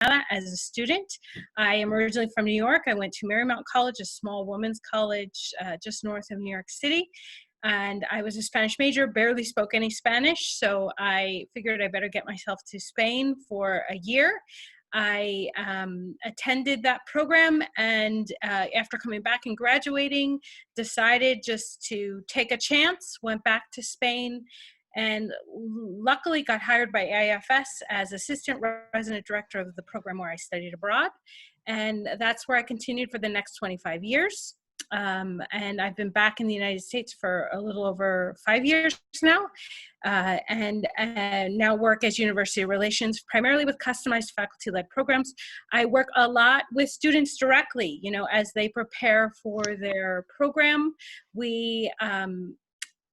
as a student. I am originally from New York. I went to Marymount College, a small women's college just north of New York City. And I was a Spanish major, barely spoke any Spanish, so I figured I better get myself to Spain for a year. I attended that program, and after coming back and graduating, decided just to take a chance, went back to Spain, and luckily got hired by AIFS as assistant resident director of the program where I studied abroad. And that's where I continued for the next 25 years. And I've been back in the United States for a little over 5 years now, and now work as university relations, primarily with customized faculty-led programs. I work a lot with students directly, you know, as they prepare for their program. We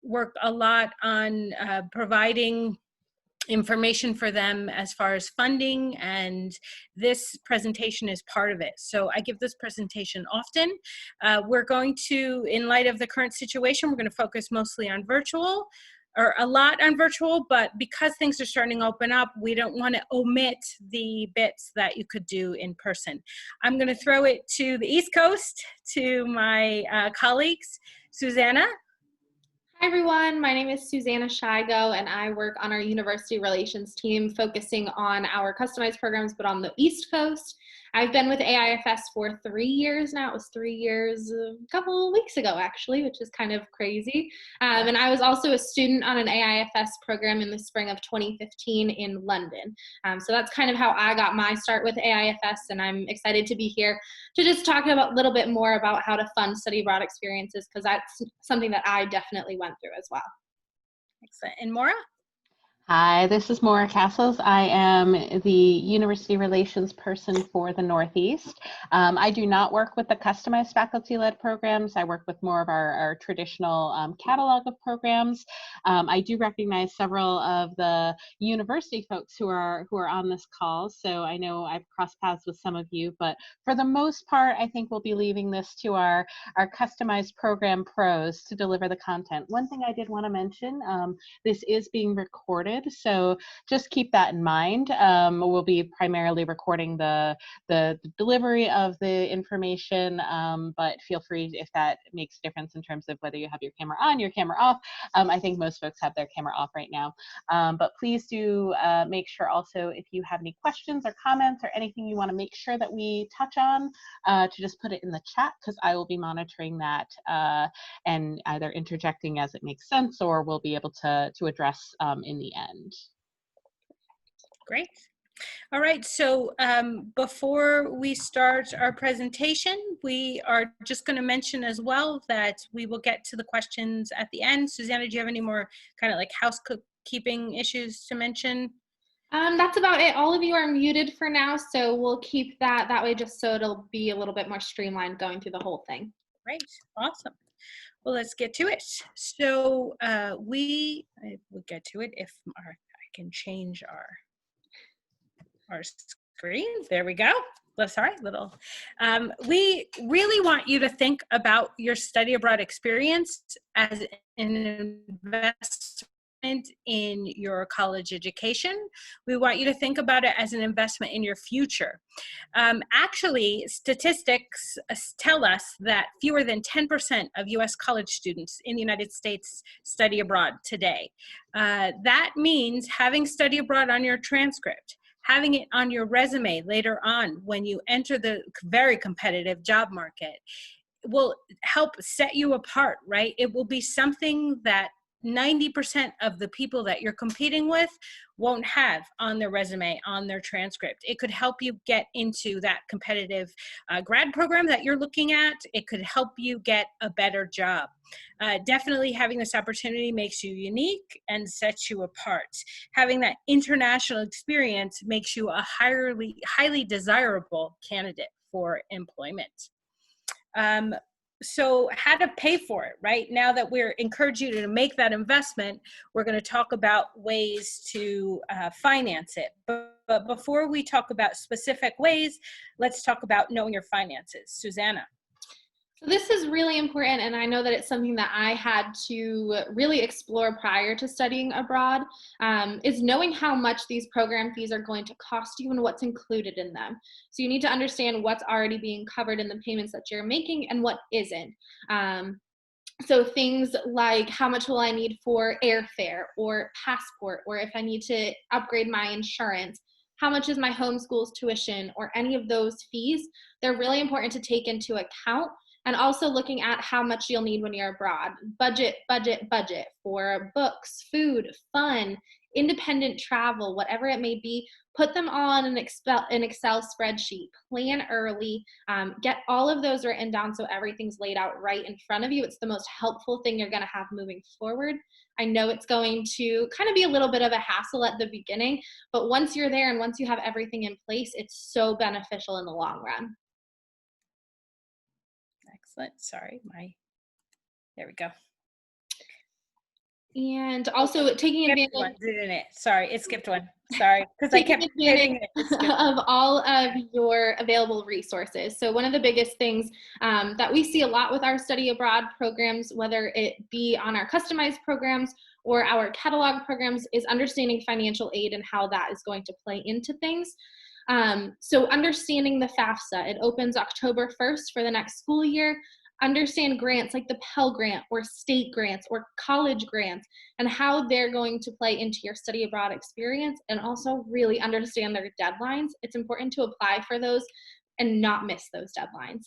work a lot on providing information for them as far as funding, and this presentation is part of it. So I give this presentation often. We're going to, in light of the current situation, we're going to focus mostly on virtual, or a lot on virtual, but because things are starting to open up, we don't want to omit the bits that you could do in person. I'm going to throw it to the East Coast, to my colleagues. Susanna. Hi everyone, my name is Susanna Shigo and I work on our university relations team focusing on our customized programs but on the East Coast. I've been with AIFS for 3 years now. It was 3 years a couple of weeks ago actually, which is kind of crazy. And I was also a student on an AIFS program in the spring of 2015 in London. So that's kind of how I got my start with AIFS, and I'm excited to be here to just talk about a little bit more about how to fund study abroad experiences, because that's something that I definitely went through as well. Excellent. And Maura? Hi, this is Maura Castles. I am the University Relations person for the Northeast. I do not work with the customized faculty-led programs. I work with more of our traditional catalog of programs. I do recognize several of the university folks who are on this call, so I know I've crossed paths with some of you, but for the most part, I think we'll be leaving this to our customized program pros to deliver the content. One thing I did want to mention, this is being recorded, so just keep that in mind. We'll be primarily recording the delivery of the information, but feel free if that makes a difference in terms of whether you have your camera on, your camera off. I think most folks have their camera off right now, but please do make sure also if you have any questions or comments or anything you want to make sure that we touch on, to just put it in the chat, because I will be monitoring that and either interjecting as it makes sense, or we'll be able to address in the end. Great. All right, so before we start our presentation, we are just going to mention as well that we will get to the questions at the end. Susanna, do you have any more kind of like housekeeping issues to mention? That's about it. All of you are muted for now, so we'll keep that way just so it'll be a little bit more streamlined going through the whole thing. Great, awesome. Well, let's get to it. So we'll get to it if I can change our screen. There we go. Sorry, little. We really want you to think about your study abroad experience as an investment in your college education. We want you to think about it as an investment in your future. Actually, statistics tell us that fewer than 10% of US college students in the United States study abroad today. That means having study abroad on your transcript, having it on your resume later on when you enter the very competitive job market will help set you apart, right? It will be something that 90% of the people that you're competing with won't have on their resume, on their transcript. It could help you get into that competitive grad program that you're looking at. It could help you get a better job. Definitely having this opportunity makes you unique and sets you apart. Having that international experience makes you a highly desirable candidate for employment. So how to pay for it, right? Now that we're encouraging you to make that investment, we're going to talk about ways to finance it. But before we talk about specific ways, let's talk about knowing your finances. Susanna. So this is really important, and I know that it's something that I had to really explore prior to studying abroad, is knowing how much these program fees are going to cost you and what's included in them. So you need to understand what's already being covered in the payments that you're making and what isn't. So things like how much will I need for airfare or passport, or if I need to upgrade my insurance, how much is my homeschool's tuition, or any of those fees, they're really important to take into account. And also looking at how much you'll need when you're abroad. Budget, budget, budget for books, food, fun, independent travel, whatever it may be. Put them all on an Excel spreadsheet. Plan early. Get all of those written down so everything's laid out right in front of you. It's the most helpful thing you're going to have moving forward. I know it's going to kind of be a little bit of a hassle at the beginning, but once you're there and once you have everything in place, it's so beneficial in the long run. Excellent. Sorry, there we go. And also taking advantage one, didn't it? Sorry, it skipped one. Sorry, because I kept hitting it. Of all of your available resources. So one of the biggest things that we see a lot with our study abroad programs, whether it be on our customized programs or our catalog programs, is understanding financial aid and how that is going to play into things. So understanding the FAFSA, it opens October 1st for the next school year. Understand grants like the Pell Grant or state grants or college grants and how they're going to play into your study abroad experience, and also really understand their deadlines. It's important to apply for those and not miss those deadlines.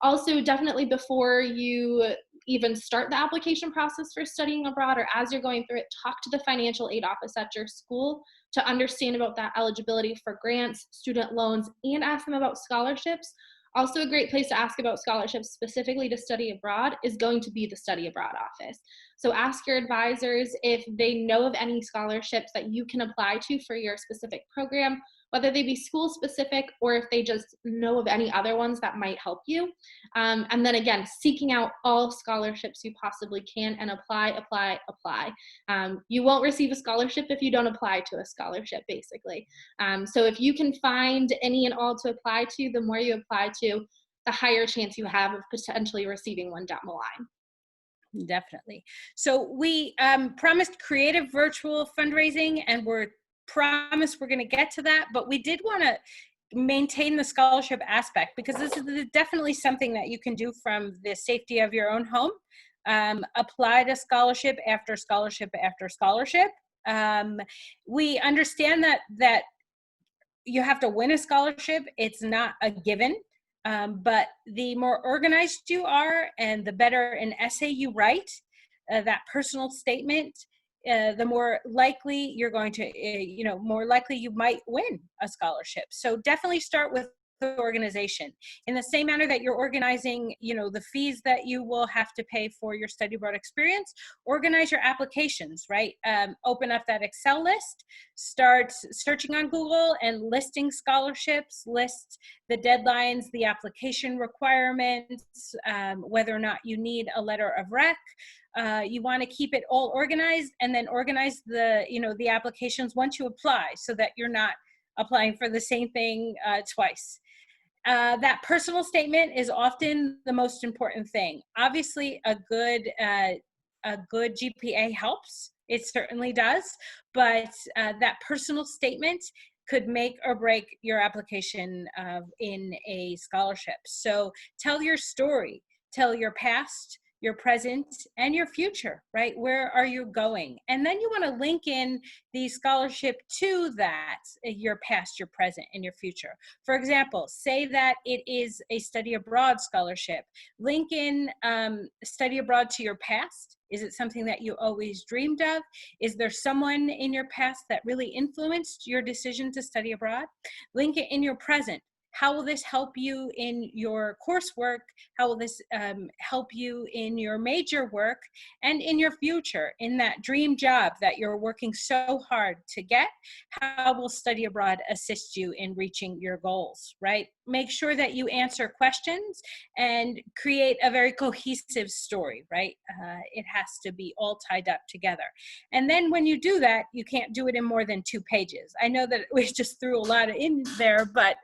Also, definitely before you even start the application process for studying abroad, or as you're going through it, talk to the financial aid office at your school to understand about that eligibility for grants, student loans, and ask them about scholarships. Also, a great place to ask about scholarships specifically to study abroad is going to be the study abroad office. So ask your advisors if they know of any scholarships that you can apply to for your specific program, whether they be school specific or if they just know of any other ones that might help you. And then again, seeking out all scholarships you possibly can and apply. You won't receive a scholarship if you don't apply to a scholarship, basically. So if you can find any and all to apply to, the more you apply to, the higher chance you have of potentially receiving one down the line. Definitely. So we promised creative virtual fundraising, and we're promised we're going to get to that, but we did want to maintain the scholarship aspect, because this is definitely something that you can do from the safety of your own home. Apply to scholarship after scholarship after scholarship. We understand that you have to win a scholarship. It's not a given. But the more organized you are and the better an essay you write, that personal statement, the more likely you're going to, more likely you might win a scholarship. So definitely start with the organization. In the same manner that you're organizing, the fees that you will have to pay for your study abroad experience, organize your applications, right? Open up that Excel list, start searching on Google and listing scholarships, list the deadlines, the application requirements, whether or not you need a letter of rec. You want to keep it all organized, and then organize the applications once you apply, so that you're not applying for the same thing twice. That personal statement is often the most important thing. Obviously, a good GPA helps. It certainly does, but that personal statement could make or break your application in a scholarship. So tell your story, tell your past, your present, and your future, right? Where are you going? And then you want to link in the scholarship to that, your past, your present, and your future. For example, say that it is a study abroad scholarship. Link in study abroad to your past. Is it something that you always dreamed of? Is there someone in your past that really influenced your decision to study abroad? Link it in your present. How will this help you in your coursework? How will this help you in your major work and in your future, in that dream job that you're working so hard to get? How will study abroad assist you in reaching your goals, right? Make sure that you answer questions and create a very cohesive story, right? It has to be all tied up together. And then when you do that, you can't do it in more than 2 pages. I know that we just threw a lot in there, but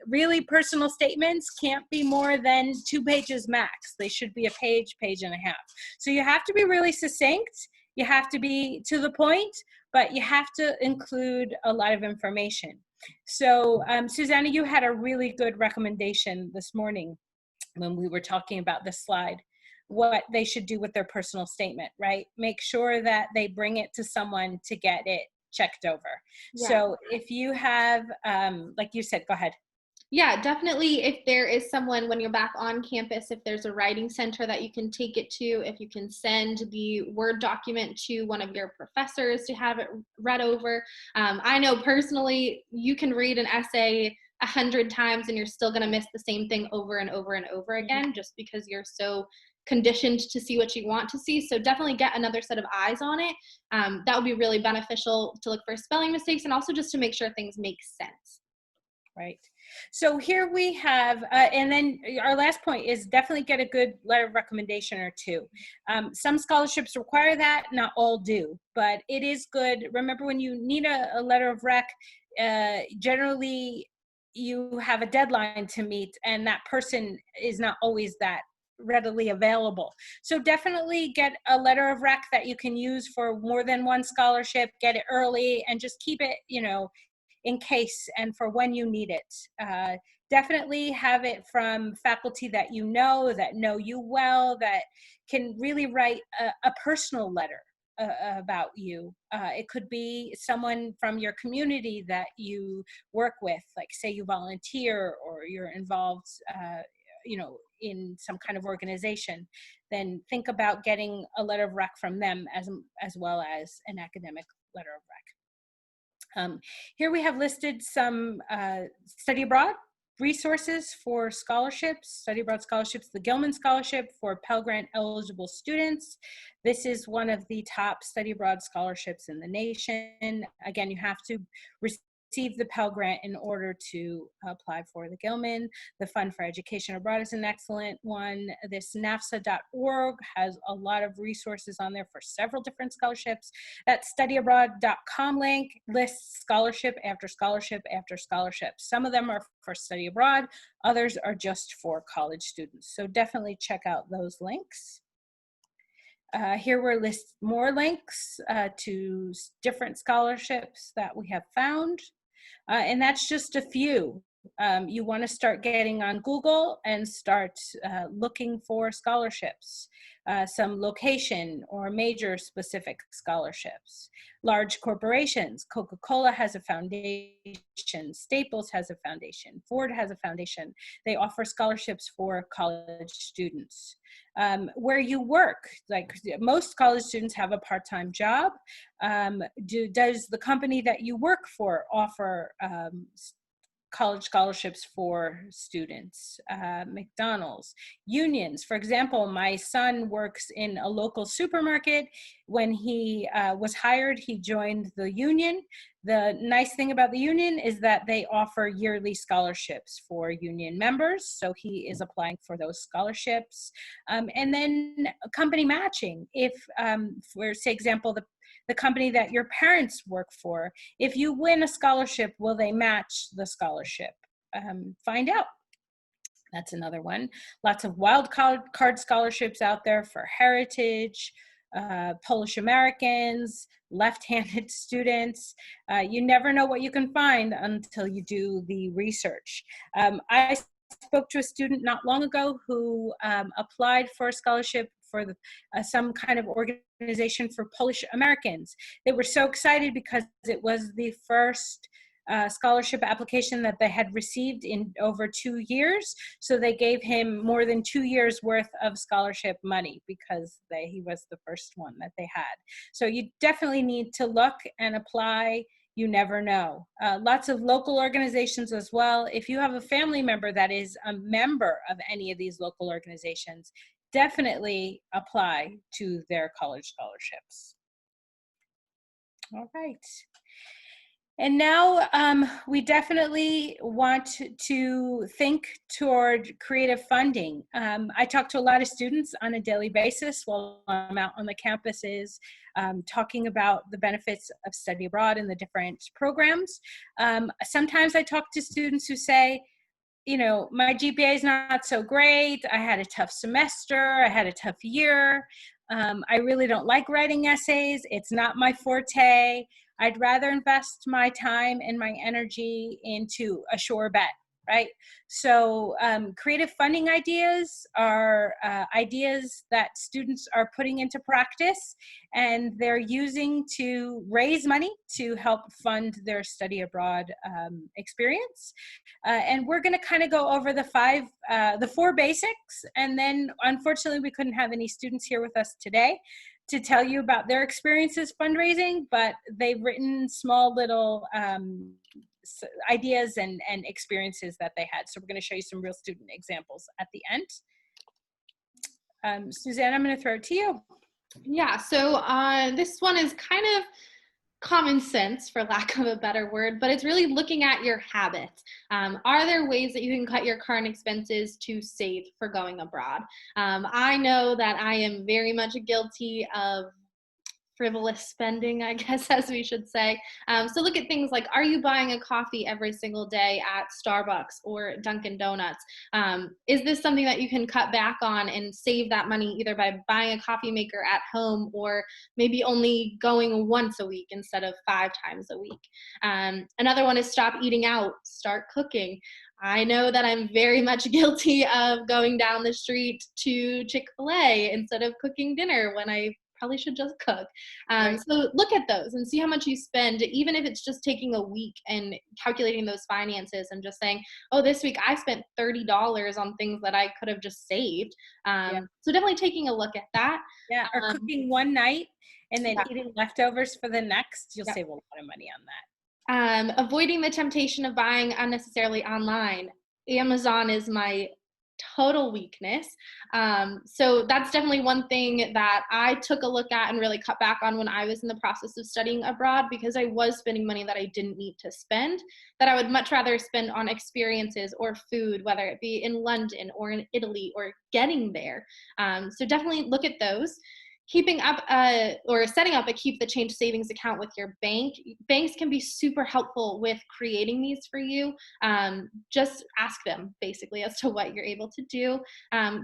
Really, personal statements can't be more than 2 pages max. They should be a page, page and a half. So you have to be really succinct. You have to be to the point, but you have to include a lot of information. So Susanna, you had a really good recommendation this morning when we were talking about this slide, what they should do with their personal statement, right? Make sure that they bring it to someone to get it checked over. Yeah. So if you have, like you said, go ahead. Yeah, definitely. If there is someone when you're back on campus, if there's a writing center that you can take it to, if you can send the Word document to one of your professors to have it read over. I know personally, you can read an essay 100 times and you're still going to miss the same thing over and over and over again, just because you're so conditioned to see what you want to see. So definitely get another set of eyes on it. That would be really beneficial to look for spelling mistakes and also just to make sure things make sense. Right. So here we have, and then our last point is definitely get a good letter of recommendation or two. Some scholarships require that, not all do, but it is good. Remember, when you need a letter of rec, generally you have a deadline to meet, and that person is not always that readily available. So definitely get a letter of rec that you can use for more than one scholarship, get it early, and just keep it, in case and for when you need it. Definitely have it from faculty that know you well, that can really write a personal letter about you. It could be someone from your community that you work with, like say you volunteer or you're involved in some kind of organization. Then think about getting a letter of rec from them as well as an academic letter of rec. Here we have listed some study abroad resources for scholarships, study abroad scholarships, the Gilman Scholarship for Pell Grant eligible students. This is one of the top study abroad scholarships in the nation. Again, you have to receive the Pell Grant in order to apply for the Gilman. The Fund for Education Abroad is an excellent one. This NAFSA.org has a lot of resources on there for several different scholarships. That studyabroad.com link lists scholarship after scholarship after scholarship. Some of them are for study abroad, others are just for college students. So definitely check out those links. Here we're list more links to different scholarships that we have found. And that's just a few. You want to start getting on Google and start looking for scholarships, some location or major specific scholarships. Large corporations, Coca-Cola has a foundation, Staples has a foundation, Ford has a foundation. They offer scholarships for college students. Where you work, like most college students have a part-time job. Does the company that you work for offer college scholarships for students? McDonald's, unions. For example, my son works in a local supermarket. When he was hired, he joined the union. The nice thing about the union is that they offer yearly scholarships for union members. So he is applying for those scholarships. And then company matching. If, for say example, the company that your parents work for, if you win a scholarship, will they match the scholarship? Find out. That's another one. Lots of wild card scholarships out there for heritage, Polish Americans, left-handed students. You never know what you can find until you do the research. I spoke to a student not long ago who applied for a scholarship for some kind of organization for Polish Americans. They were so excited because it was the first scholarship application that they had received in over 2 years. So they gave him more than 2 years worth of scholarship money because he was the first one that they had. So you definitely need to look and apply. You never know. Lots of local organizations as well. If you have a family member that is a member of any of these local organizations, definitely apply to their college scholarships. All right. And now we definitely want to think toward creative funding. I talk to a lot of students on a daily basis while I'm out on the campuses talking about the benefits of study abroad and the different programs. Sometimes I talk to students who say, you know, my GPA is not so great. I had a tough semester. I had a tough year. I really don't like writing essays. It's not my forte. I'd rather invest my time and my energy into a sure bet, right? So creative funding ideas are ideas that students are putting into practice, and they're using to raise money to help fund their study abroad experience. And we're going to kind of go over the four basics. And then unfortunately, we couldn't have any students here with us today to tell you about their experiences fundraising, but they've written small little ideas and experiences that they had. So we're going to show you some real student examples at the end. Suzanne, I'm going to throw it to you. Yeah, so this one is kind of common sense, for lack of a better word, but it's really looking at your habits. Are there ways that you can cut your current expenses to save for going abroad? I know that I am very much guilty of frivolous spending, I guess, as we should say. So look at things like, are you buying a coffee every single day at Starbucks or Dunkin' Donuts? Is this something that you can cut back on and save that money either by buying a coffee maker at home, or maybe only going once a week instead of 5 times a week? Another one is stop eating out, start cooking. I know that I'm very much guilty of going down the street to Chick-fil-A instead of cooking dinner when I probably should just cook. Right. So look at those and see how much you spend, even if it's just taking a week and calculating those finances and just saying, oh, this week I spent $30 on things that I could have just saved. So definitely taking a look at that. Yeah, or cooking one night and then Yeah. eating leftovers for the next. You'll Yeah. save a lot of money on that. Avoiding the temptation of buying unnecessarily online. Amazon is my total weakness. So that's definitely one thing that I took a look at and really cut back on when I was in the process of studying abroad, because I was spending money that I didn't need to spend, that I would much rather spend on experiences or food, whether it be in London or in Italy or getting there. So definitely look at those. Keeping up or setting up a keep the change savings account with your bank. Banks can be super helpful with creating these for you. Just ask them basically as to what you're able to do.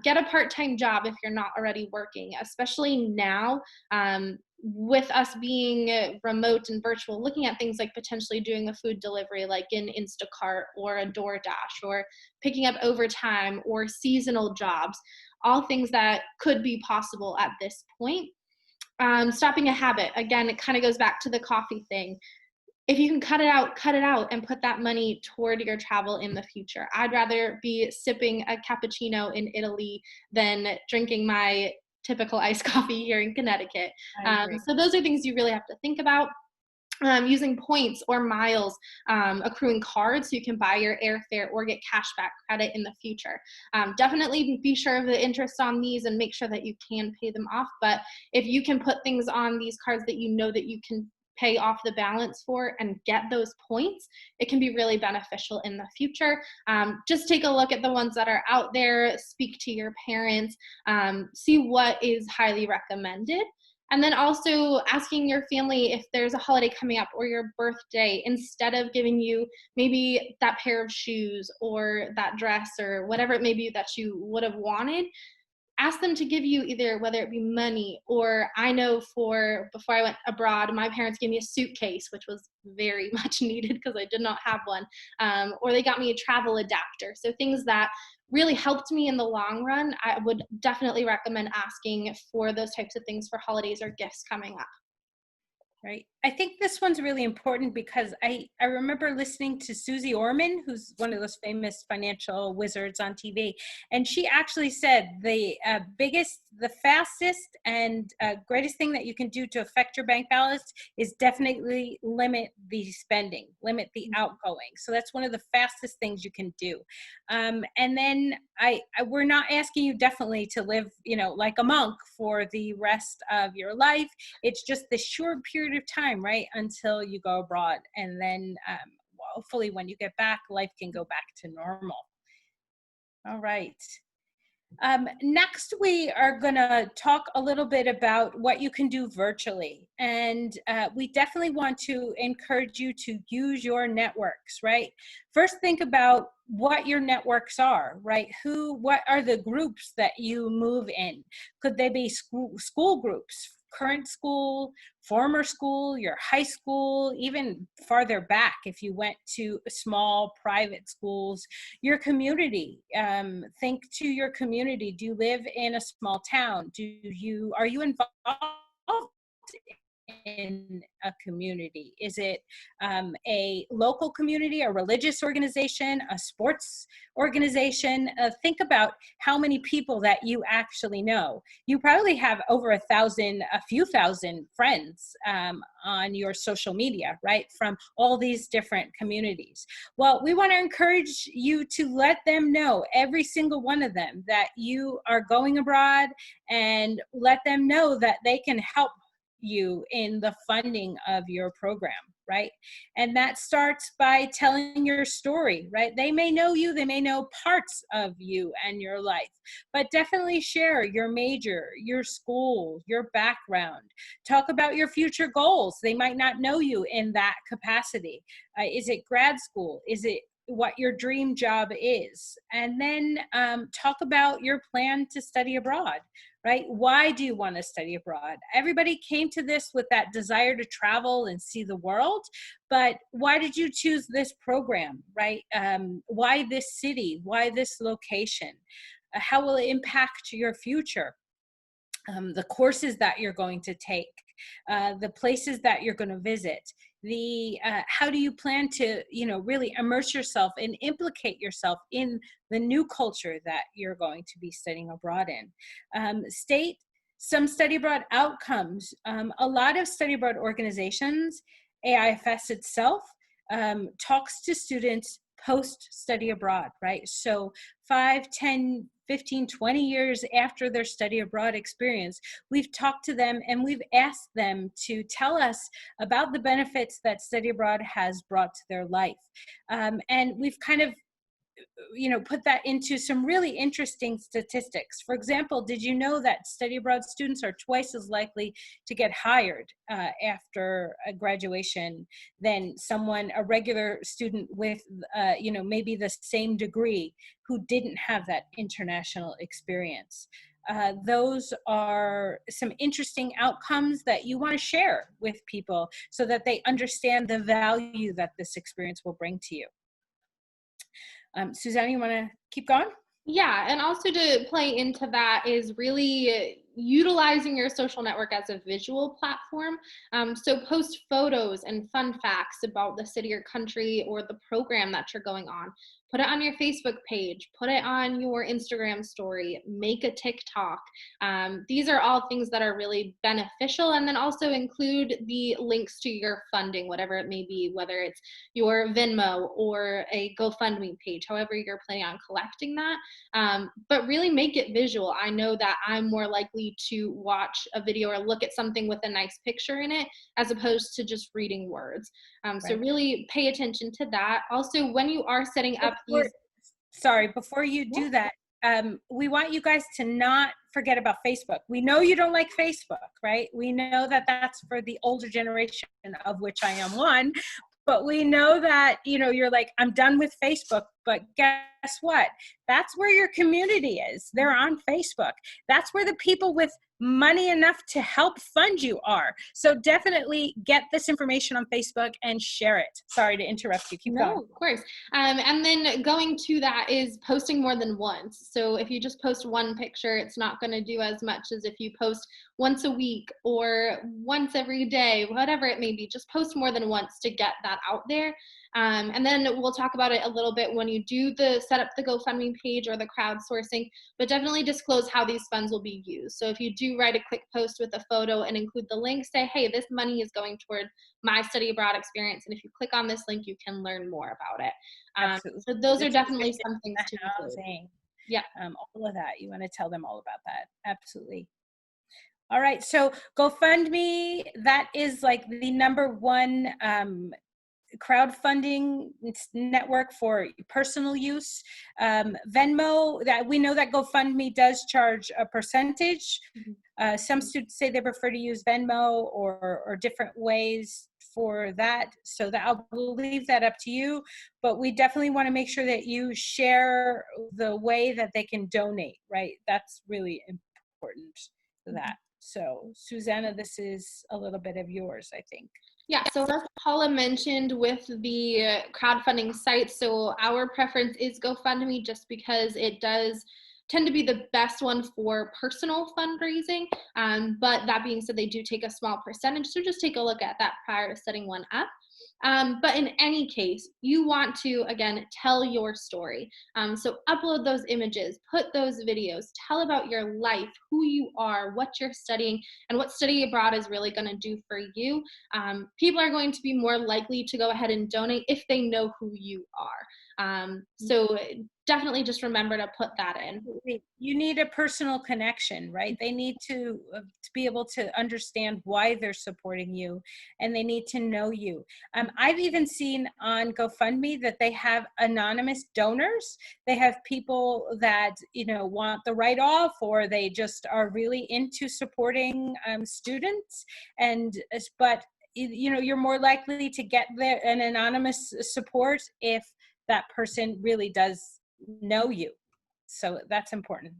Get a part-time job if you're not already working, especially now. With us being remote and virtual, looking at things like potentially doing a food delivery like in Instacart or a DoorDash, or picking up overtime or seasonal jobs, all things that could be possible at this point. Stopping a habit, again, it kind of goes back to the coffee thing. If you can cut it out and put that money toward your travel in the future. I'd rather be sipping a cappuccino in Italy than drinking my typical iced coffee here in Connecticut. So those are things you really have to think about. Using points or miles, accruing cards so you can buy your airfare or get cashback credit in the future. Definitely be sure of the interest on these and make sure that you can pay them off. But if you can put things on these cards that you know that you can pay off the balance for and get those points, it can be really beneficial in the future. Just take a look at the ones that are out there, speak to your parents, see what is highly recommended. And then also asking your family if there's a holiday coming up or your birthday, instead of giving you maybe that pair of shoes or that dress or whatever it may be that you would have wanted, ask them to give you either, whether it be money, or I know for before I went abroad, my parents gave me a suitcase, which was very much needed because I did not have one, or they got me a travel adapter. So things that really helped me in the long run. I would definitely recommend asking for those types of things for holidays or gifts coming up. Right. I think this one's really important because I remember listening to Susie Orman, who's one of those famous financial wizards on TV. And she actually said the biggest, the fastest and greatest thing that you can do to affect your bank balance is definitely limit the spending, limit the outgoing. So that's one of the fastest things you can do. And then we're not asking you definitely to live, like a monk for the rest of your life. It's just this short period of time, right, until you go abroad, and then hopefully when you get back, life can go back to normal. All right. Next, we are going to talk a little bit about what you can do virtually. And we definitely want to encourage you to use your networks, right? First, think about what your networks are, right? What are the groups that you move in? Could they be school groups, current school, former school, your high school, even farther back if you went to small private schools, your community? Think to your community. Do you live in a small town? Are you involved in a community? Is it a local community, a religious organization, a sports organization? Think about how many people that you actually know. You probably have over a few thousand friends on your social media, right? From all these different communities. Well, we want to encourage you to let them know, every single one of them, that you are going abroad, and let them know that they can help you in the funding of your program, right? And that starts by telling your story, right? They may know you, they may know parts of you and your life, but definitely share your major, your school, your background. Talk about your future goals. They might not know you in that capacity. Is it grad school? Is it what your dream job is? And then talk about your plan to study abroad, right? Why do you want to study abroad? Everybody came to this with that desire to travel and see the world, but why did you choose this program, right? Why this city? Why this location? How will it impact your future? The courses that you're going to take, the places that you're going to visit, how do you plan to, really immerse yourself and implicate yourself in the new culture that you're going to be studying abroad in. State some study abroad outcomes. A lot of study abroad organizations, AIFS itself, talks to students post study abroad, right? So 5, 10, 15, 20 years after their study abroad experience, we've talked to them and we've asked them to tell us about the benefits that study abroad has brought to their life. And we've kind of put that into some really interesting statistics. For example, did you know that study abroad students are twice as likely to get hired after a graduation than a regular student with, maybe the same degree who didn't have that international experience? Those are some interesting outcomes that you want to share with people so that they understand the value that this experience will bring to you. Suzanne, you want to keep going? Yeah, and also to play into that is really utilizing your social network as a visual platform. So post photos and fun facts about the city or country or the program that you're going on. Put it on your Facebook page, put it on your Instagram story, make a TikTok. These are all things that are really beneficial. And then also include the links to your funding, whatever it may be, whether it's your Venmo or a GoFundMe page, however you're planning on collecting that. But really make it visual. I know that I'm more likely to watch a video or look at something with a nice picture in it as opposed to just reading words. So really pay attention to that. Also, when you are setting up before you do that, we want you guys to not forget about Facebook. We know you don't like Facebook, right? We know that that's for the older generation, of which I am one. But we know that, you're like, I'm done with Facebook. But guess what? That's where your community is. They're on Facebook. That's where the people with money enough to help fund you are. So definitely get this information on Facebook and share it. Sorry to interrupt you. Keep going. No, of course. And then going to that is posting more than once. So if you just post one picture, it's not going to do as much as if you post once a week or once every day, whatever it may be. Just post more than once to get that out there. And then we'll talk about it a little bit when you do set up the GoFundMe page or the crowdsourcing, but definitely disclose how these funds will be used. So if you do write a quick post with a photo and include the link, say, hey, this money is going toward my study abroad experience. And if you click on this link, you can learn more about it. So those are definitely some things to include. Yeah. All of that. You want to tell them all about that. Absolutely. All right. So GoFundMe, that is like the number one crowdfunding network for personal use. Venmo, that we know that GoFundMe does charge a percentage. Some students say they prefer to use Venmo or different ways for that. So that we'll leave that up to you, but we definitely want to make sure that you share the way that they can donate, right? That's really important to that. So Susanna, this is a little bit of yours, I think. Yeah, so as Paula mentioned with the crowdfunding sites, so our preference is GoFundMe just because it does tend to be the best one for personal fundraising. But that being said, they do take a small percentage, so just take a look at that prior to setting one up. But in any case, you want to, again, tell your story. So upload those images, put those videos, tell about your life, who you are, what you're studying, and what study abroad is really going to do for you. People are going to be more likely to go ahead and donate if they know who you are. So definitely just remember to put that in. You need a personal connection, right? They need to be able to understand why they're supporting you, and they need to know you. I've even seen on GoFundMe that they have anonymous donors. They have people that, you know, want the write-off, or they just are really into supporting students. But you know, you're more likely to get an anonymous support if that person really does know you. So that's important.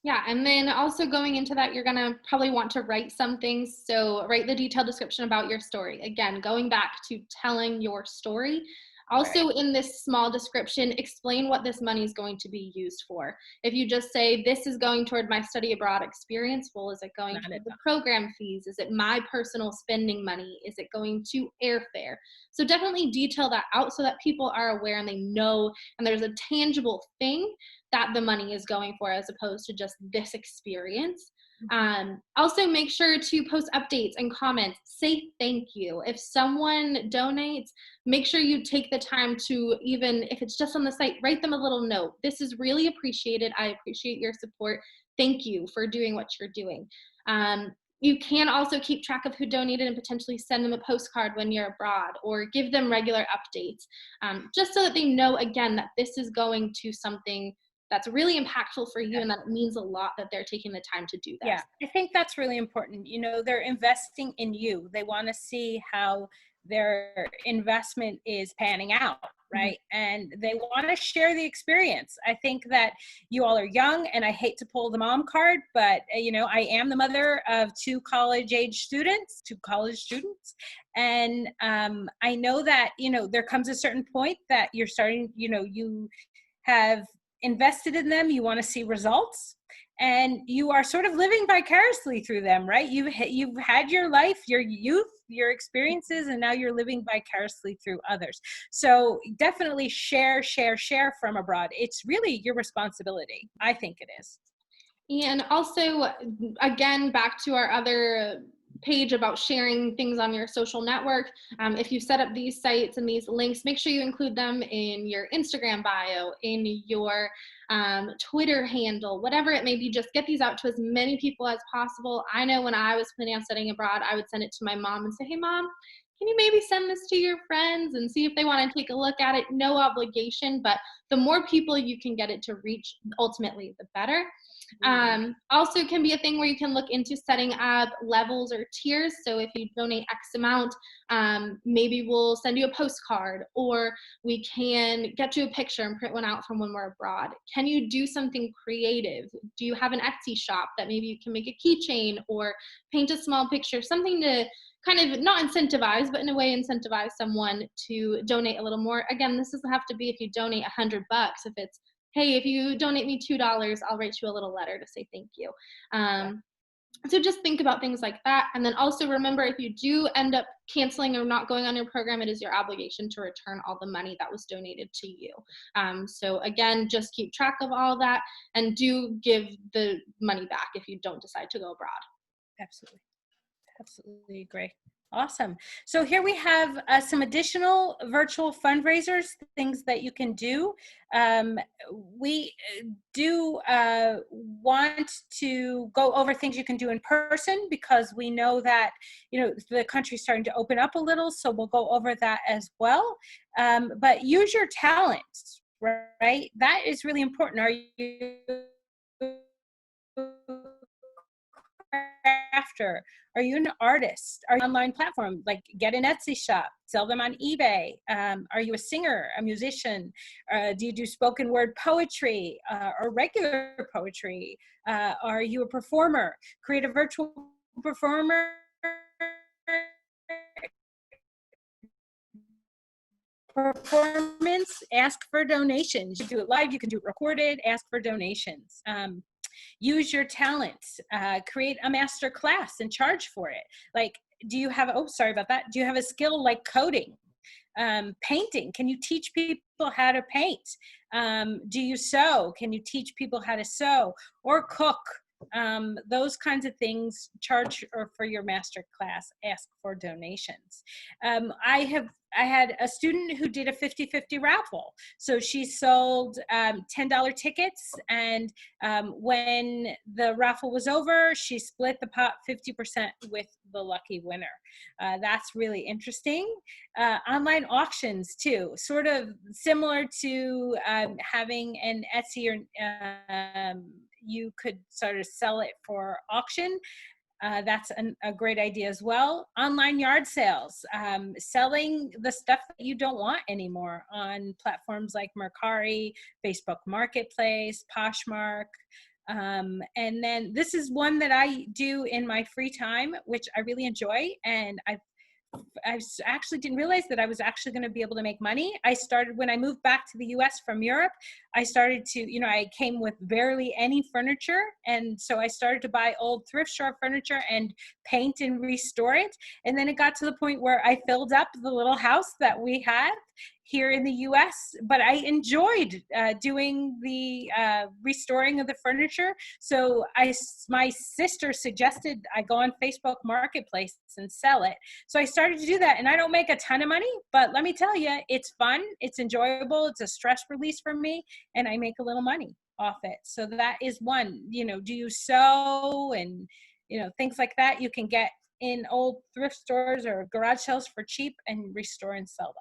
Yeah, and then also going into that, you're gonna probably want to write some things. So write the detailed description about your story. Again, going back to telling your story. Also, Right. in this small description, explain what this money is going to be used for. If you just say, this is going toward my study abroad experience, well, is it going Not to the enough. program fees? Is it my personal spending money? Is it going to airfare? So definitely detail that out so that people are aware and they know, and there's a tangible thing that the money is going for, as opposed to just this experience. Also make sure to post updates and comments. Say thank you. If someone donates, make sure you take the time to, even if it's just on the site, write them a little note. This is really appreciated. I appreciate your support. Thank you for doing what you're doing. You can also keep track of who donated and potentially send them a postcard when you're abroad, or give them regular updates, just so that they know, again, that this is going to something that's really impactful for you, and that it means a lot that they're taking the time to do this. Yeah, I think that's really important. You know, they're investing in you. They want to see how their investment is panning out, right? And they want to share the experience. I think that you all are young, and I hate to pull the mom card, but you know, I am the mother of two college students, and I know that, you know, there comes a certain point that you're starting, you know, you have invested in them, you want to see results, and you are sort of living vicariously through them, right? You've had your life, your youth, your experiences, and now you're living vicariously through others. So definitely share from abroad. It's really your responsibility. I think it is. And also, again, back to our other page about sharing things on your social network. If you set up these sites and these links, make sure you include them in your Instagram bio, in your Twitter handle, whatever it may be. Just get these out to as many people as possible. I know when I was planning on studying abroad, I would send it to my mom and say, hey, Mom, can you maybe send this to your friends and see if they want to take a look at it? No obligation, but the more people you can get it to reach, ultimately, the better. Also can be a thing where you can look into setting up levels or tiers. So if you donate X amount, maybe we'll send you a postcard, or we can get you a picture and print one out from when we're abroad. Can you do something creative? Do you have an Etsy shop that maybe you can make a keychain or paint a small picture, something to kind of not incentivize, but in a way incentivize someone to donate a little more. Again, this doesn't have to be if you donate $100. If it's, hey, if you donate me $2, I'll write you a little letter to say thank you. So just think about things like that. And then also remember, if you do end up canceling or not going on your program, it is your obligation to return all the money that was donated to you. So again, just keep track of all that, and do give the money back if you don't decide to go abroad. Absolutely. Absolutely agree. Awesome. So here we have some additional virtual fundraisers, things that you can do. We do want to go over things you can do in person because we know that, the country's starting to open up a little, so we'll go over that as well. But use your talents, right? That is really important. Are you crafter? Are you an artist? Are you an online platform? Like get an Etsy shop, sell them on eBay. Are you a singer, a musician? Do you do spoken word poetry or regular poetry? Are you a performer? Create a virtual performer performance, ask for donations. You can do it live, you can do it recorded, ask for donations. Use your talents, create a master class and charge for it. Like, do you have, oh, sorry about that. Do you have a skill like coding, painting? Can you teach people how to paint? Do you sew? Can you teach people how to sew or cook? Those kinds of things. Charge or for your master class, ask for donations. I had a student who did a 50-50 raffle. So she sold $10 tickets, and when the raffle was over, she split the pot 50% with the lucky winner. That's really interesting. Online auctions too, sort of similar to having an Etsy or you could sort of sell it for auction. That's a great idea as well. Online yard sales, selling the stuff that you don't want anymore on platforms like Mercari, Facebook Marketplace, Poshmark. And then this is one that I do in my free time, which I really enjoy. And I actually didn't realize that I was actually going to be able to make money. I started when I moved back to the US from Europe. I started to, I came with barely any furniture. And so I started to buy old thrift store furniture and paint and restore it. And then it got to the point where I filled up the little house that we had here in the US, but I enjoyed doing the restoring of the furniture. So my sister suggested I go on Facebook Marketplace and sell it. So I started to do that, and I don't make a ton of money, but let me tell you, it's fun, it's enjoyable, it's a stress release for me, and I make a little money off it. So that is one. Do you sew and things like that you can get in old thrift stores or garage sales for cheap and restore and sell them.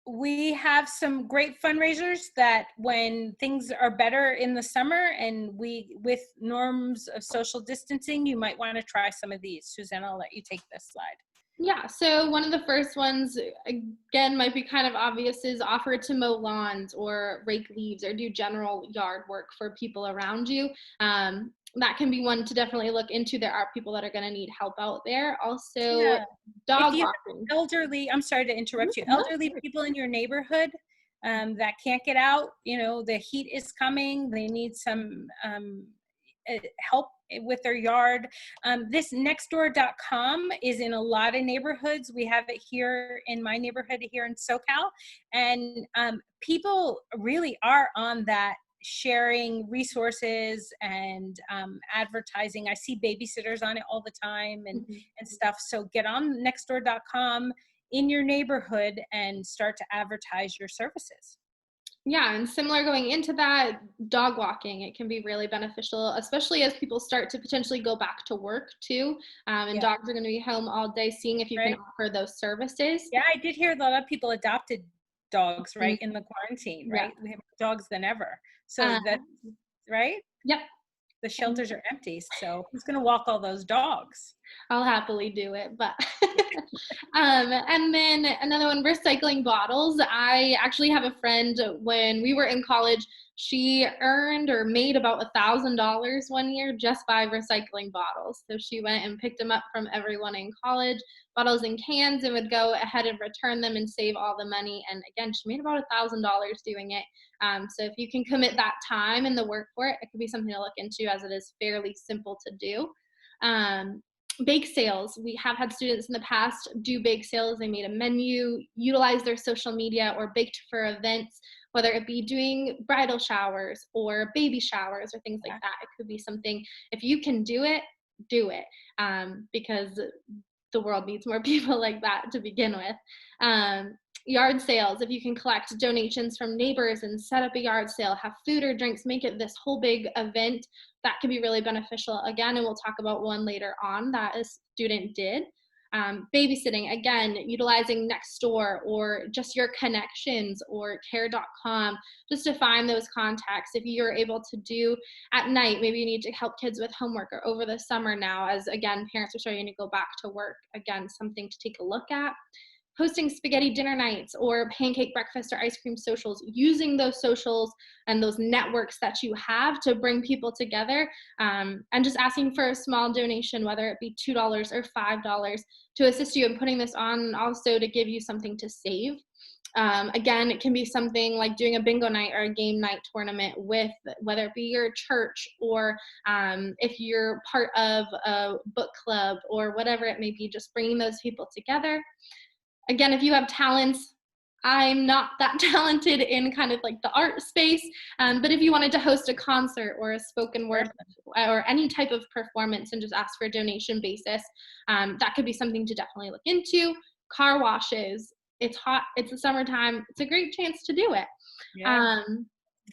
We have some great fundraisers that when things are better in the summer and with norms of social distancing, you might want to try some of these. Suzanne, I'll let you take this slide. Yeah, so one of the first ones, again, might be kind of obvious, is offer to mow lawns or rake leaves or do general yard work for people around you. That can be one to definitely look into. There are people that are going to need help out there. Also, dog walking. Elderly, I'm sorry to interrupt you, elderly people in your neighborhood that can't get out, the heat is coming, they need some help with their yard. This nextdoor.com is in a lot of neighborhoods. We have it here in my neighborhood here in SoCal, and people really are on that, sharing resources and advertising. I see babysitters on it all the time and stuff. So get on nextdoor.com in your neighborhood and start to advertise your services. Yeah, and similar going into that, dog walking, it can be really beneficial, especially as people start to potentially go back to work too. And dogs are going to be home all day, seeing if you can offer those services. Yeah, I did hear a lot of people adopted dogs, right, in the quarantine, right? We have more dogs than ever. So that's, right? Yep. The shelters are empty, so who's going to walk all those dogs? I'll happily do it, but and then another one, recycling bottles. I actually have a friend, when we were in college, she earned or made about $1,000 one year just by recycling bottles. So she went and picked them up from everyone in college, bottles and cans, and would go ahead and return them and save all the money. And again, she made about $1,000 doing it. So if you can commit that time and the work for it, it could be something to look into, as it is fairly simple to do. Bake sales. We have had students in the past do bake sales. They made a menu, utilize their social media, or baked for events, whether it be doing bridal showers or baby showers or things like that. It could be something, if you can do it, do it, because the world needs more people like that to begin with. Yard sales, if you can collect donations from neighbors and set up a yard sale, have food or drinks, make it this whole big event, that can be really beneficial. Again, and we'll talk about one later on that a student did. Babysitting, again, utilizing Nextdoor or just your connections or care.com, just to find those contacts. If you're able to do at night, maybe you need to help kids with homework, or over the summer now, as again, parents are starting to go back to work, again, something to take a look at. Hosting spaghetti dinner nights or pancake breakfast or ice cream socials, using those socials and those networks that you have to bring people together, and just asking for a small donation, whether it be $2 or $5, to assist you in putting this on, and also to give you something to save. Again, it can be something like doing a bingo night or a game night tournament with, whether it be your church, or if you're part of a book club or whatever it may be, just bringing those people together. Again, if you have talents, I'm not that talented in kind of like the art space, but if you wanted to host a concert or a spoken word or any type of performance and just ask for a donation basis, that could be something to definitely look into. Car washes, it's hot, it's the summertime, it's a great chance to do it. Yeah.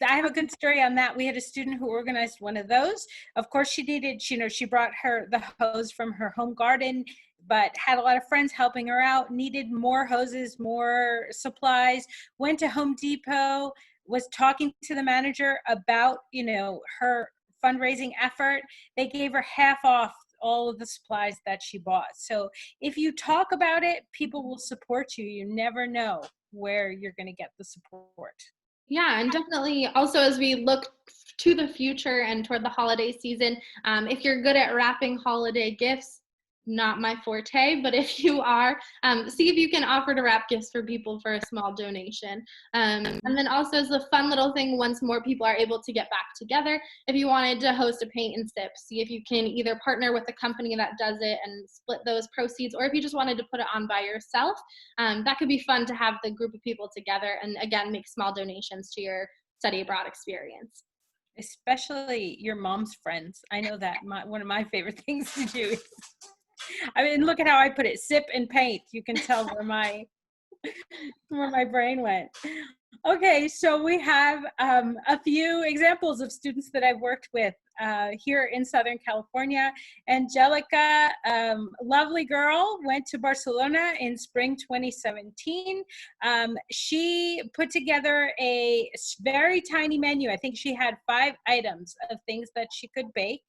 I have a good story on that. We had a student who organized one of those. Of course, she needed, she brought the hose from her home garden, but had a lot of friends helping her out, needed more hoses, more supplies, went to Home Depot, was talking to the manager about, her fundraising effort. They gave her half off all of the supplies that she bought. So if you talk about it, people will support you. You never know where you're going to get the support. Yeah, and definitely also, as we look to the future and toward the holiday season, if you're good at wrapping holiday gifts, not my forte, but if you are, see if you can offer to wrap gifts for people for a small donation. And then also, as a fun little thing, once more people are able to get back together, if you wanted to host a paint and sip, see if you can either partner with a company that does it and split those proceeds, or if you just wanted to put it on by yourself, that could be fun to have the group of people together and, again, make small donations to your study abroad experience. Especially your mom's friends. I know that one of my favorite things to do. I mean, look at how I put it, sip and paint. You can tell where my brain went. Okay, so we have a few examples of students that I've worked with here in Southern California. Angelica, lovely girl, went to Barcelona in spring 2017. She put together a very tiny menu. I think she had 5 items of things that she could bake,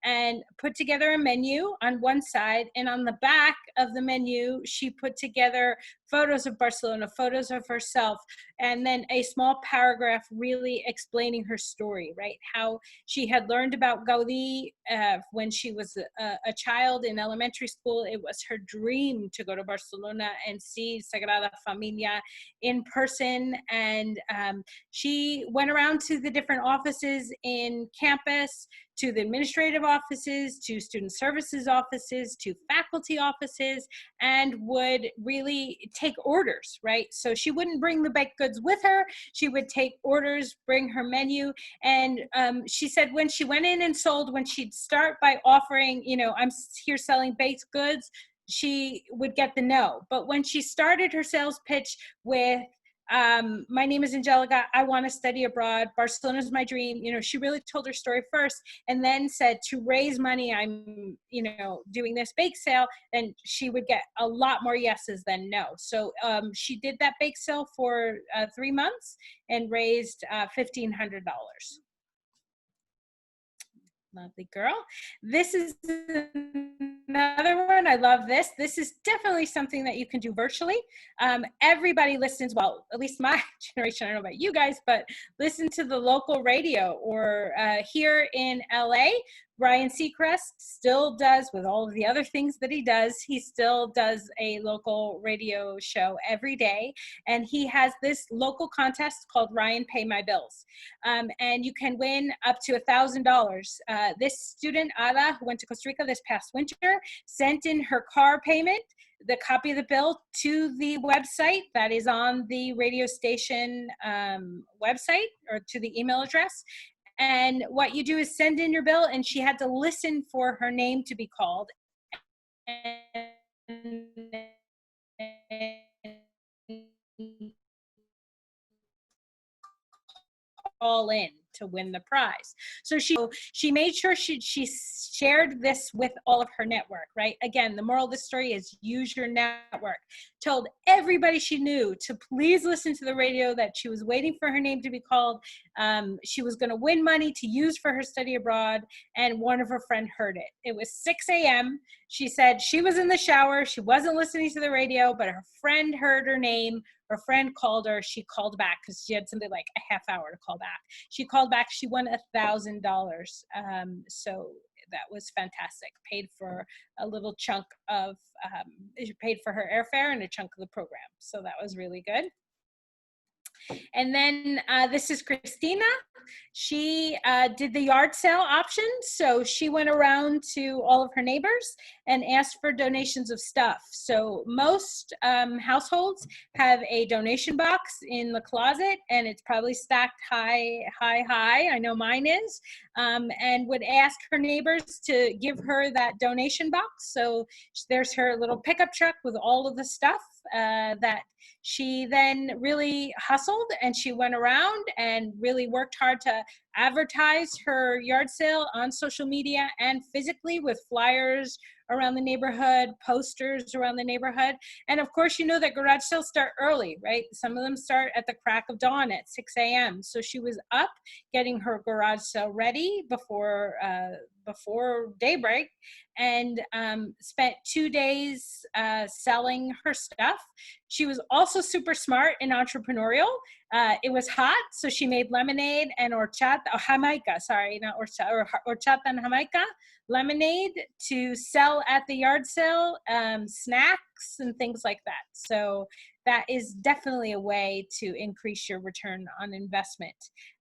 and put together a menu on one side, and on the back of the menu, she put together photos of Barcelona, photos of herself, and then a small paragraph really explaining her story, right? How she had learned about Gaudí when she was a child in elementary school. It was her dream to go to Barcelona and see Sagrada Familia in person. And she went around to the different offices in campus, to the administrative offices, to student services offices, to faculty offices, and would really take orders, right? So she wouldn't bring the baked goods with her. She would take orders, bring her menu. And she said when she went in and sold, when she'd start by offering, I'm here selling baked goods, she would get the no. But when she started her sales pitch with, my name is Angelica, I want to study abroad, Barcelona is my dream, she really told her story first, and then said to raise money, I'm, doing this bake sale, then she would get a lot more yeses than no. So she did that bake sale for 3 months and raised $1,500. Lovely girl. This is another one. I love this. This is definitely something that you can do virtually. Everybody listens, well, at least my generation, I don't know about you guys, but listen to the local radio, or here in LA, Ryan Seacrest still does, with all of the other things that he still does a local radio show every day. And he has this local contest called Ryan Pay My Bills. And you can win up to $1,000. This student, Ada, who went to Costa Rica this past winter, sent in her car payment, the copy of the bill, to the website that is on the radio station website, or to the email address. And what you do is send in your bill, and she had to listen for her name to be called. And all in to win the prize. So she made sure she shared this with all of her network, right? Again, the moral of the story is use your network. Told everybody she knew to please listen to the radio, that she was waiting for her name to be called. She was going to win money to use for her study abroad, and one of her friends heard it. It was 6 a.m. She said she was in the shower. She wasn't listening to the radio, but her friend heard her name. Her friend called her. She called back because she had something like a half hour to call back. She called back. She won $1,000. So that was fantastic. Paid for a little chunk of, paid for her airfare and a chunk of the program. So that was really good. And then this is Christina. She did the yard sale option. So she went around to all of her neighbors and asked for donations of stuff. So most households have a donation box in the closet, and it's probably stacked high. I know mine is, and would ask her neighbors to give her that donation box. So there's her little pickup truck with all of the stuff that she then really hustled, and she went around and really worked hard to advertise her yard sale on social media and physically with flyers around the neighborhood, posters around the neighborhood. And of course, you know that garage sales start early, right? Some of them start at the crack of dawn at 6 a.m. So she was up getting her garage sale ready before daybreak, and spent 2 days selling her stuff. She was also super smart and entrepreneurial. It was hot, so she made lemonade and horchata and jamaica lemonade to sell at the yard sale, snacks and things like that. So that is definitely a way to increase your return on investment.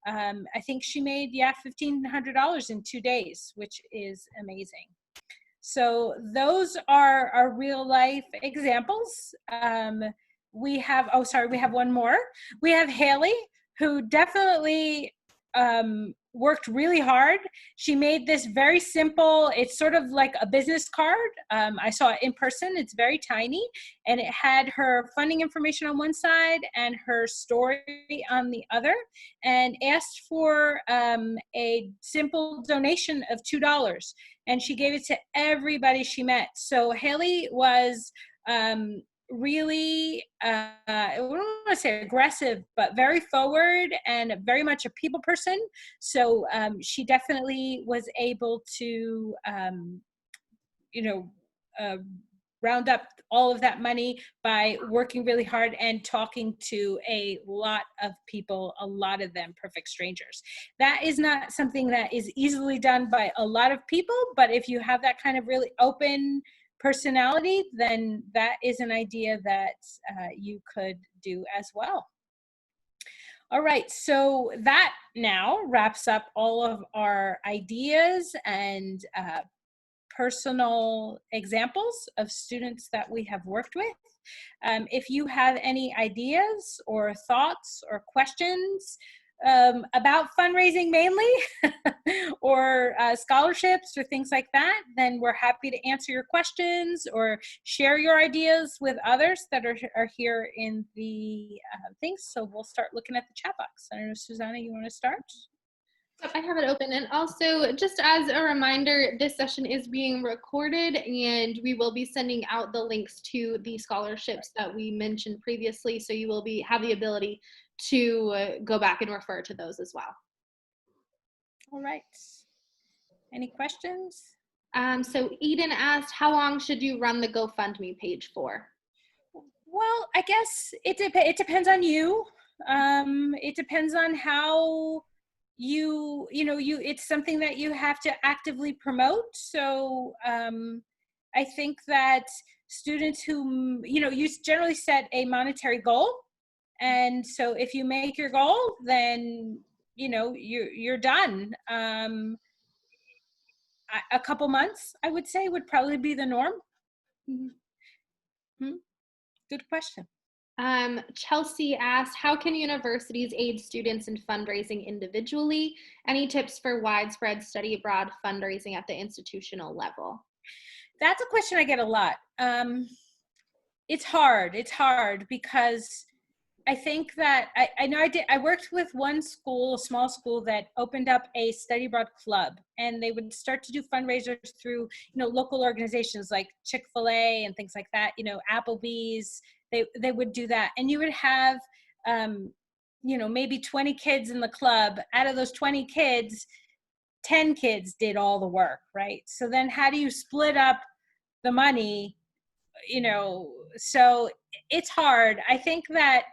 I think she made, $1,500 in 2 days, which is amazing. So those are our real life examples. We have one more. We have Haley, who definitely worked really hard. She made this very simple, it's sort of like a business card. I saw it in person. It's very tiny, and it had her funding information on one side and her story on the other, and asked for a simple donation of $2. And she gave it to everybody she met. So Haley was really, I don't want to say aggressive, but very forward and very much a people person. So she definitely was able to, round up all of that money by working really hard and talking to a lot of people, a lot of them perfect strangers. That is not something that is easily done by a lot of people, but if you have that kind of really open personality, then that is an idea that you could do as well. All right, so that now wraps up all of our ideas and personal examples of students that we have worked with. If you have any ideas or thoughts or questions about fundraising mainly, or scholarships or things like that, then we're happy to answer your questions or share your ideas with others that are here in the things. So we'll start looking at the chat box. I don't know, Susanna, you want to start? I have it open. And also, just as a reminder, this session is being recorded, and we will be sending out the links to the scholarships that we mentioned previously. So you will have the ability to go back and refer to those as well. All right. Any questions? So Eden asked, how long should you run the GoFundMe page for? Well, I guess it depends on you. It depends on how it's something that you have to actively promote. So I think that students who, you generally set a monetary goal. And so if you make your goal, then, you're done. A couple months, I would say, would probably be the norm. Mm-hmm. Good question. Chelsea asked, how can universities aid students in fundraising individually? Any tips for widespread study abroad fundraising at the institutional level? That's a question I get a lot. It's hard. It's hard because I think that I know I worked with one school, a small school that opened up a study abroad club, and they would start to do fundraisers through, local organizations like Chick-fil-A and things like that, Applebee's, they would do that. And you would have, maybe 20 kids in the club. Out of those 20 kids, 10 kids did all the work, right? So then how do you split up the money? So it's hard. I think that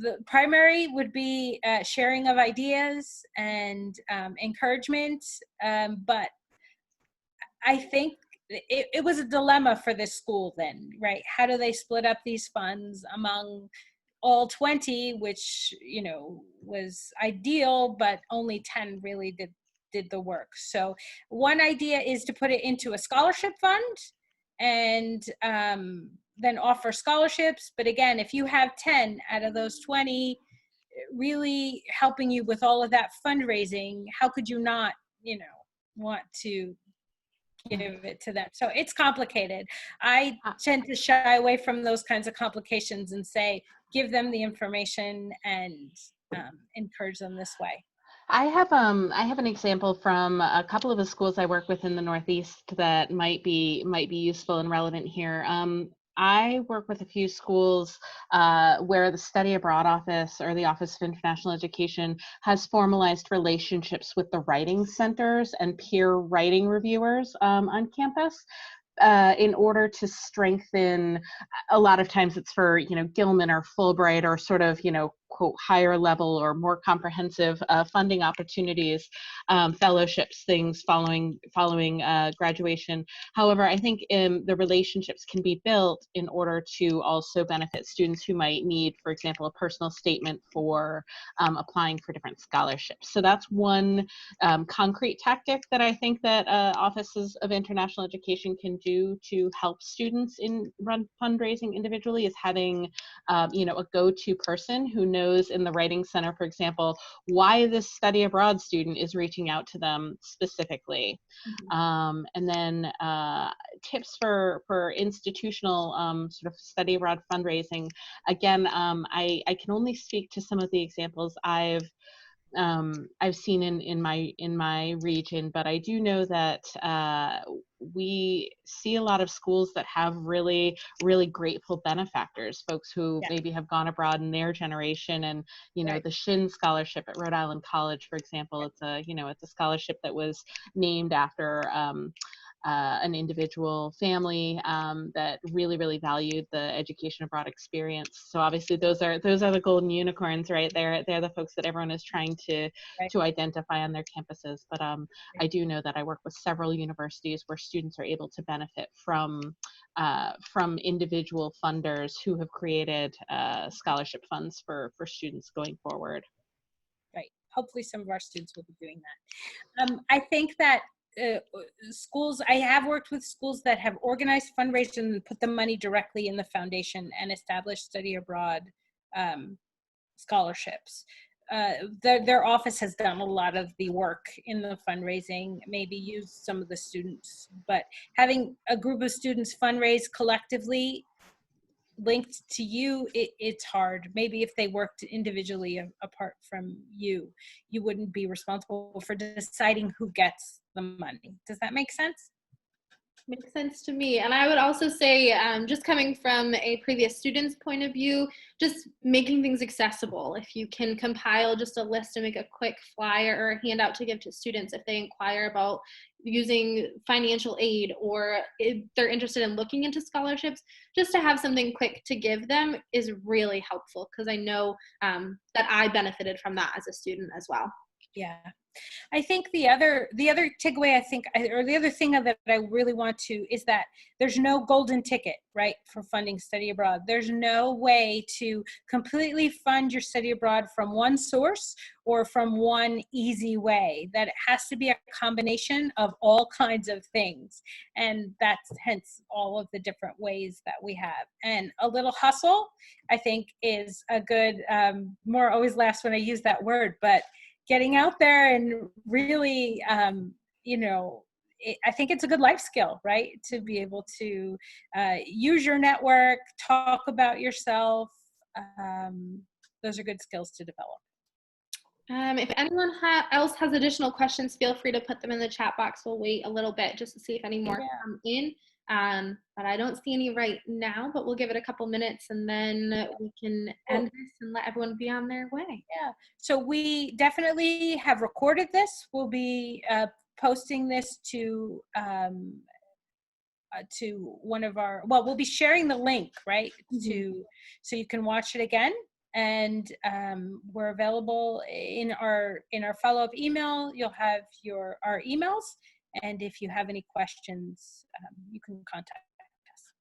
the primary would be sharing of ideas and encouragement. But I think it was a dilemma for this school then, right? How do they split up these funds among all 20, which, was ideal, but only 10 really did the work. So one idea is to put it into a scholarship fund and then offer scholarships. But again, if you have 10 out of those 20 really helping you with all of that fundraising, how could you not, want to give it to them? So it's complicated. I tend to shy away from those kinds of complications and say, give them the information and encourage them this way. I have an example from a couple of the schools I work with in the Northeast that might be useful and relevant here. I work with a few schools where the Study Abroad Office or the Office of International Education has formalized relationships with the writing centers and peer writing reviewers on campus. In order to strengthen, a lot of times it's for, Gilman or Fulbright or sort of, quote, higher level or more comprehensive funding opportunities, fellowships, things following graduation. However, I think the relationships can be built in order to also benefit students who might need, for example, a personal statement for applying for different scholarships. So that's one concrete tactic that I think that offices of international education can do to help students in run fundraising individually, is having a go-to person who knows in the writing center, for example, why this study abroad student is reaching out to them specifically. Mm-hmm. And then tips for institutional sort of study abroad fundraising. Again, I can only speak to some of the examples I've seen in my region, but I do know that we see a lot of schools that have really, really grateful benefactors, folks who maybe have gone abroad in their generation. And, the Shin Scholarship at Rhode Island College, for example, it's a scholarship that was named after an individual family that really, really valued the education abroad experience. So obviously those are the golden unicorns, right? They're the folks that everyone is trying to identify on their campuses. But I do know that I work with several universities where students are able to benefit from individual funders who have created scholarship funds for students going forward. Right. Hopefully some of our students will be doing that. I think that schools, I have worked with schools that have organized fundraising and put the money directly in the foundation and established study abroad scholarships. Their office has done a lot of the work in the fundraising, maybe used some of the students, but having a group of students fundraise collectively linked to you, it's hard. Maybe if they worked individually apart from you wouldn't be responsible for deciding who gets the money. Does that make sense? Makes sense to me. And I would also say, just coming from a previous student's point of view, just making things accessible. If you can compile just a list and make a quick flyer or a handout to give to students if they inquire about using financial aid, or if they're interested in looking into scholarships, just to have something quick to give them is really helpful, because I know that I benefited from that as a student as well. Yeah, I think the other takeaway or the other thing that I really want to is that there's no golden ticket, right, for funding study abroad. There's no way to completely fund your study abroad from one source or from one easy way. That it has to be a combination of all kinds of things, and that's hence all of the different ways that we have. And a little hustle, I think, is a good. More always laughs when I use that word, but getting out there and really, I think it's a good life skill, right? To be able to use your network, talk about yourself. Those are good skills to develop. If anyone else has additional questions, feel free to put them in the chat box. We'll wait a little bit just to see if any more come in. But I don't see any right now, but we'll give it a couple minutes and then we can end this and let everyone be on their way. Yeah, so we definitely have recorded this. We'll be posting this to one of our, we'll be sharing the link, right, so you can watch it again. And we're available in our follow-up email. You'll have our emails, and if you have any questions, you can contact us.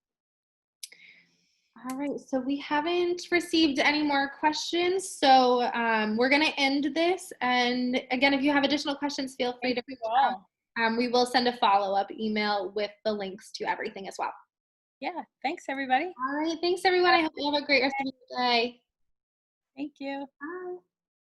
All right, so we haven't received any more questions, so we're going to end this. And again, if you have additional questions, feel free to reach out. We will send a follow-up email with the links to everything as well. Yeah, thanks everybody. All right, thanks everyone. I hope you have a great rest of your day. Thank you. Bye.